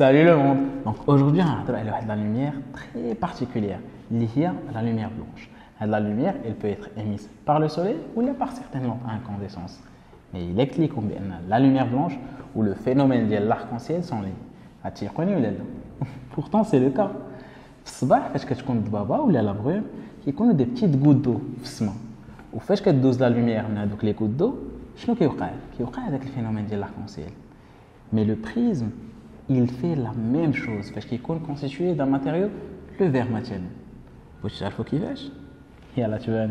Salut le monde. Donc aujourd'hui, on va parler de la lumière très particulière, liée à la lumière blanche. La lumière, elle peut être émise par le soleil ou par certaines lampes à incandescence. Mais il est clair que la lumière blanche ou le phénomène de l'arc-en-ciel sont liés. As-tu connu Pourtant, c'est le cas. الصباح فاش كتكون الضبابه ولا لا بروم كيكونوا دي بتيت غوت دو في السماء وفاش كدوز لا لوميير من هذوك لي غوت دو شنو كيوقع هذاك الفينومين ديال l'arc-en-ciel. Mais le prisme, il fait la même chose parce qu'il est constitué d'un matériau, le verre matière. Vous savez ce qu'il fait? Yalla, tu vas.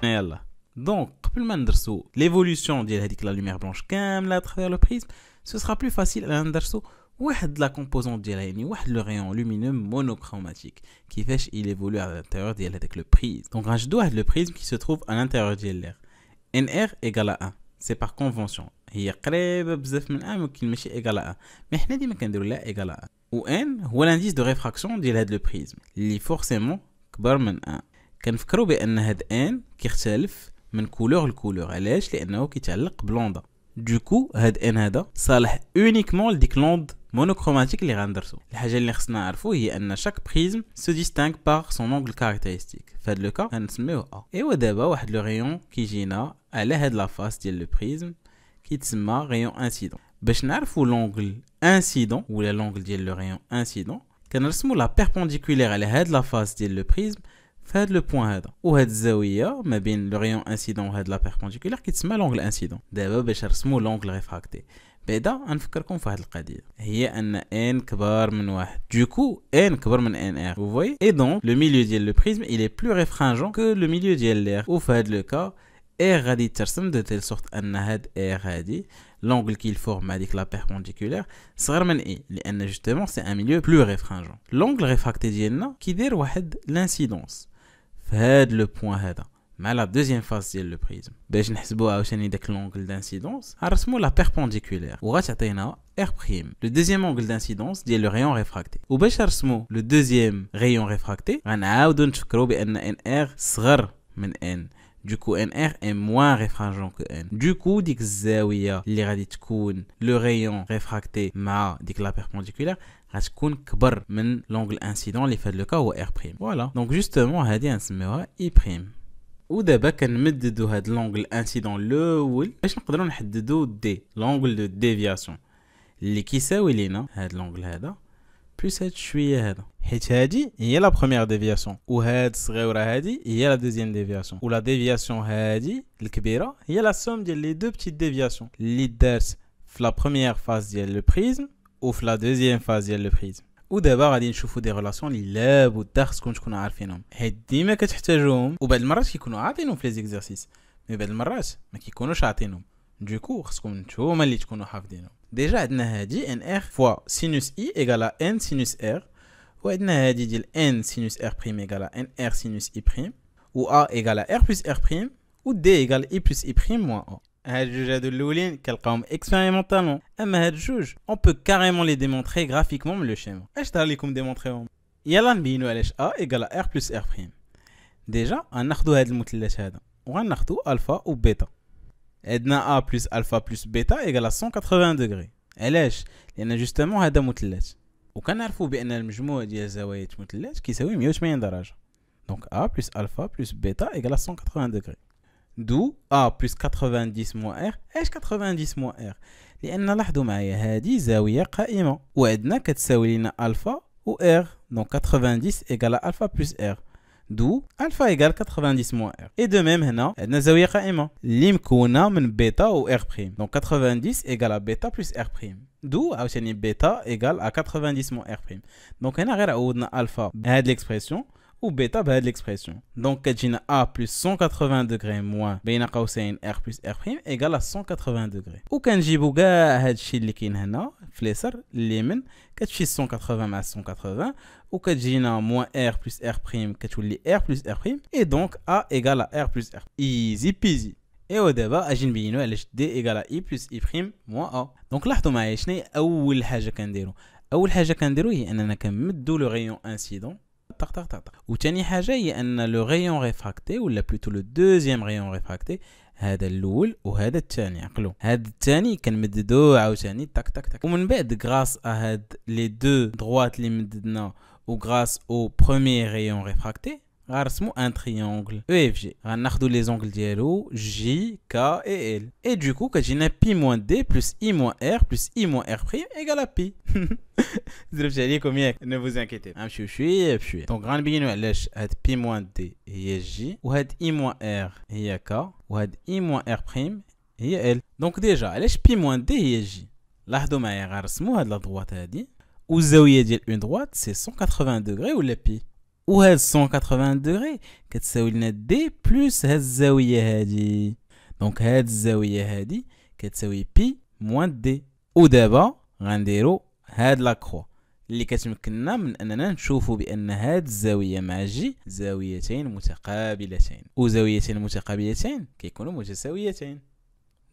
Yalla. Donc, قبل ما ندرسوا l'évolution ديال هذيك la lumière blanche كامله à travers le prisme, ce sera plus facile à ندرسوا واحد la composante ديالها يعني واحد le rayon lumineux monochromatique كيفاش il évolue à l'intérieur ديال هذاك le prisme. Donc غنشدو واحد le prisme qui se trouve à l'intérieur ديال l'air. NR égale à 1. C'est par convention. هي قريبه بزاف من 1 ولكن ماشي égale à 1. mais حنا ديما كنديروا لها égale à 1. و N هو l'indice de réfraction ديال هذا le prisme اللي forcément كبر من 1. كنفكروا بان هاد N كيختلف من كولور لكولور. علاش؟ لانه كيتعلق بلوندا. Du coup, هاد N هذا صالح uniquement لديك لوند monochromatique اللي غندرسو. الحاجه اللي خصنا نعرفو هي ان chaque prisme se distingue par son angle caractéristique. في هاد لو كا غنسميوه A. ايوا دابا واحد لو ريون كيجينا على هاد لا فاس ديال لو prisme كيتسمى ريون انسيدون. باش نعرفو لونغل انسيدون ولا لونغل ديال لو ريون انسيدون كنرسمو لا بيربونديكولير على هاد لا فاس ديال لو prisme فهاد لو بوين هذا وهاد الزاويه ما بين لو ريون انسيدون وهاد لا بيربونديكولير كيتسمى لونغل انسيدون. دابا باش نرسمو لونغل ريفراكتي بعدا غنفكركم في واحد القضيه هي ان ان كبر من واحد. دوكو ان كبر من ان ار vous voyez et donc le milieu ديال لو prisme il est plus réfringent que le milieu ديال l'air. وفي هاد لو كا ار غادي ترسم دو تيل سورت ان هاد ار هادي l'angle qu'il forme avec la perpendiculaire صغر من اي لان justement c'est un milieu plus réfringent. l'angle réfracté ديالنا كيدير واحد l'incidence في هاد لو بوين هذا مع لا دوزيام فاز ديال لو بريزم. باش نحسبوا عاوتاني داك لونغل دانسيدونس غنرسموا لا بيربونديكولير وغتعطينا ار بريم لو دوزيام انغل دانسيدونس ديال لو ريون ريفراكتي. وباش نرسموا لو دوزيام ريون ريفراكتي غنعاودوا نفكروا بان ان ار صغر من ان. Du coup, NR est moins réfringent que N. Du coup, ديك الزاوية اللي غادي تكون le rayon réfracté مع ديك la perpendiculaire غتكون كبر من l'angle incident اللي في هاد لو كا هو R'. Voilà. Donc justement هادي غنسميوها I'. ودابا كنمددو هاد l'angle incident الأول باش نقدروا نحددو D, l'angle de déviation اللي كيساوي لينا هاد l'angle هذا بلس هاد شويه هذا حيت هادي هي لا بروميير ديفياسيون وهاد الصغيره هادي هي لا دوزيام ديفياسيون ولا ديفياسيون هادي الكبيره هي لا سوم ديال لي دو بتيت ديفياسيون اللي دارت في لا بروميير فاز ديال لو بريزم وفي لا دوزيام فاز ديال لو بريزم. ودابا غادي نشوفوا دي ريلاسيون اللي لابد خصكم تكونوا عارفينهم حيت ديما كتحتاجوهم وبعض المرات كيكونوا عاطينهم في لي زيكزارسيس مي بعض المرات ما كيكونوش عاطينهم. دوكو خصكم نتوما اللي تكونوا حافظينهم. ديجا عندنا هادي ان ار فوا سينوس اي ايغال ان سينوس ار وعندنا هادي ديال ان سينوس ار بريم ايغال ان ار سينوس اي بريم و ا ايغال ار بلس ار بريم و دي ايغال اي بلس اي بريم موان ا. هاد الجوج هادو الاولين كنلقاوهم اكسبيريمونطالمون اما هاد الجوج اون بو كاريمون لي ديمونطري غرافيكمون من لو شيما. اش دار لكم ديمونطريهم؟ يلا نبينو علاش ا ايغال ار بلس ار بريم. ديجا غناخدو هاد المثلث هذا وغناخدو الفا و بيتا. عندنا A plus alpha plus bêta égale à 180 degrés. علاش؟ لأن جوستامون هذا مثلث وكنعرفوا بأن المجموع ديال زوايا مثلث كيساوي 180 درجة. دونك A plus alpha plus bêta égale à 180 degrés. D'où A plus 90 moins R. اش 90 moins R؟ لأن لاحظوا معايا هذه زاوية قائمة وعندنا كتساوي لنا alpha و R. دونك 90 égale à alpha plus R. D'où alpha égale 90 moins R. Et de même هنا عندنا زاوية قائمة اللي مكونة من بيتا و R'. Donc 90 égale à bêta plus R'. D'où عاوتاني بيتا égale à 90 moins R'. Donc هنا غير عوضنا الفا بهاد l'expression و بيتا بهاد l'expression. Donc كتجينا A plus 180 degrés moins بين قوسين R plus R' égale à 180 degrés. وكنجيبو كاع هادشي اللي كاين هنا في اليسار اليمين كتمشي 180 مع 180 وكتجينا موان R plus R' كتولي R plus R' et donc A égale à R plus R. Easy peasy. ايوا دابا اجي نبينو علاش دي ايغال اي بلس اي بريم موان ا. دونك لاحظوا معايا شنو هي اول حاجه كنديرو. اول حاجه كنديرو هي اننا كنمدو لو ريون انسيدون طق طق طق. وثاني حاجه هي ان لو ريون ريفراكتي ولا بلوتو لو دوزيام ريون ريفراكتي هذا الاول وهذا الثاني. عقلوا هذا الثاني كنمددوه عاوتاني تك تك تك، ومن بعد غراس هاد لي دو دروات اللي مددنا وغراس او بروميير ريون ريفراكتي غنرسمو ان تريونغل او اف جي. غناخدو لي زونغل ديالو جي كا اي ال، اي دو كو كتجينا بي موان دي بلس اي موان ار بلس اي موان ار بريم ايكال بي. زربت عليكم ياك، ne vous inquiétez. نمشيو شويه بشويه. دونك غنبينو علاش هاد بي موان دي هي جي وهاد اي موان ار هي كا وهاد اي موان ار بريم هي ال. دونك ديجا علاش بي موان دي هي جي؟ لاحظوا معايا غنرسمو هاد لا دروات هادي والزاويه ديال اون دروات سي 180 دوغري ولا بي، وهاد 180 دوغري كتساوي لنا دي بلس هاد الزاويه هادي. دونك هاد الزاويه هادي كتساوي بي موان دي. ودابا غنديرو هاد لا كرو اللي كتمكننا من اننا نشوفوا بان هاد الزاويه مع جي زاويتين متقابلتين، وزاويتين متقابلتين كيكونوا متساويتين.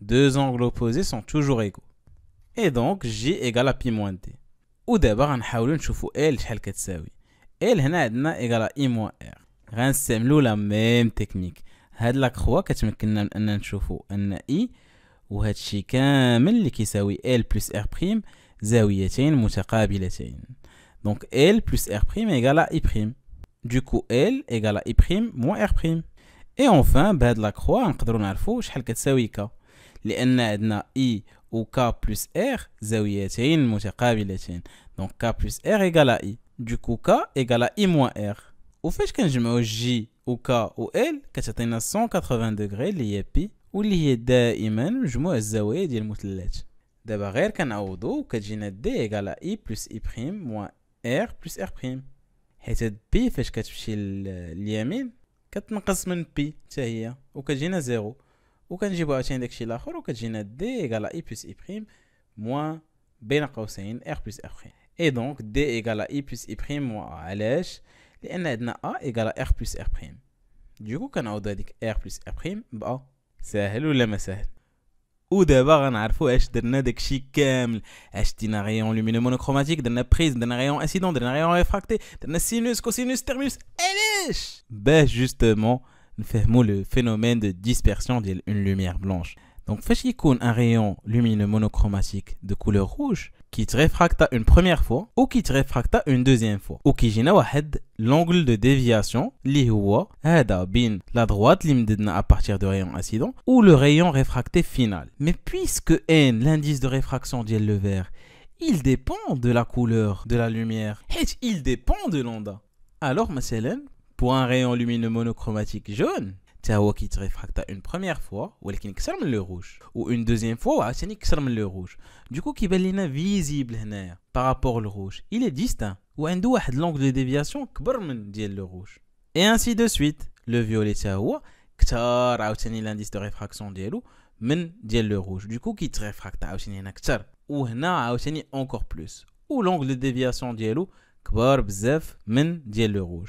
دو زونغل اوبوزي سون توجور ايغو، اي دونك جي ايغال بي موان دي. ودابا غنحاولوا نشوفوا ال شحال كتساوي. ال هنا عندنا ايغال اي موان ار. غنستعملوا لا ميم تكنيك. هاد لا كروا كتمكننا من اننا نشوفوا ان اي وهاد الشيء كامل اللي كيساوي ال بلس ار بريم زاويتين متقابلتين. دونك ال بلس ار بريم ايغال اي بريم. دو كو ال ايغال اي بريم موان ار بريم. اي اونفان بهاد لا كروا نقدروا نعرفوا شحال كتساوي كا، لان عندنا اي و كا بلس ار زاويتين متقابلتين. دونك كا بلس ار ايغال اي. دو كو كا ايغال اي موان ار. وفاش كنجمعوا جي و كا و ال كتعطينا 180 دوغري اللي هي بي، واللي هي دائما مجموع الزوايا ديال المثلث. دابا غير كنعوضو وكتجينا دي ايغال اي بلس اي بريم موان ار بلس ار بريم، حيت هاد بي فاش كتمشي لليمين كتنقص من بي حتى هي وكتجينا زيرو، وكنجيبو عاوتاني داكشي الاخر وكتجينا دي ايغال اي بلس اي بريم موان بين قوسين ار بلس ار بريم. اي دونك دي ايغال اي بلس اي بريم موان علاش؟ لان عندنا ا ايغال ار بلس ار بريم. دوكو كنعوض هذيك ار بلس ار بريم ب ا. ساهل ولا ما ساهل؟ ودابا غنعرفوا اش درنا داكشي كامل. اش دينا ريون لومينو مونوكروماتيك، درنا بريزم، درنا ريون انسيدون، درنا ريون ريفراكتي، درنا سينوس كوسينوس تيرمينوس. علاش؟ باه جوستومون نفهموا لو فينومين دو ديسبرسيون ديال اون لوميير بلانش. دونك فاش يكون ان rayon lumineux monochromatique de couleur rouge qui te réfracta une première fois ou qui te réfracta une deuxième fois ou qui جينا واحد l'angle de déviation اللي هو هذا بين la droite اللي مددنا à partir de rayon incident ou le rayon réfracté final. Mais puisque n l'indice de réfraction ديال le verre il dépend de la couleur de la lumière حيت il dépend de l'onde. Alors مثلا pour un rayon lumineux monochromatique jaune تا هو كيتريفراكتا اون بروميير فوا ولكن كثر من لو روج، و اون دوزيام فوا وعاوتاني كثر من لو روج. دوكو كيبان لينا فيزيبل هنايا بارابور لو روج il est distinct وعنده واحد لونغ دو ديفياسيون كبر من ديال لو روج. اي انسي دو سويت. لو فيولي تا هو كثر عاوتاني لانديس دو ريفراكسيون ديالو من ديال لو روج، دوكو كيتريفراكتا عاوتاني هنا كثر وهنا عاوتاني اونكور بلوس، و لونغ دو ديفياسيون ديالو كبر بزاف من ديال لو روج.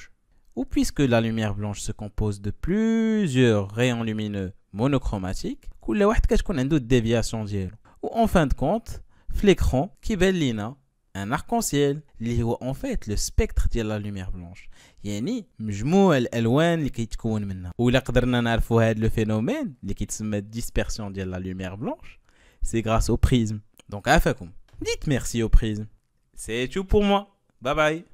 Ou puisque la lumière blanche se compose de plusieurs rayons lumineux monochromatiques, كل واحد كتكون عنده الديفياسيون ديالو. و en fin de compte في l'écran كيبان لينا ان arc-en-ciel اللي هو en fait le spectre ديال la lumière blanche، يعني مجموع الالوان اللي كيتكون منها. وإلا قدرنا نعرفوا هذا لو فينومين اللي كيتسمى dispersion ديال la lumière blanche c'est grâce au prisme. Donc عافاكم. Dites merci au prisme. C'est tout pour moi. Bye bye.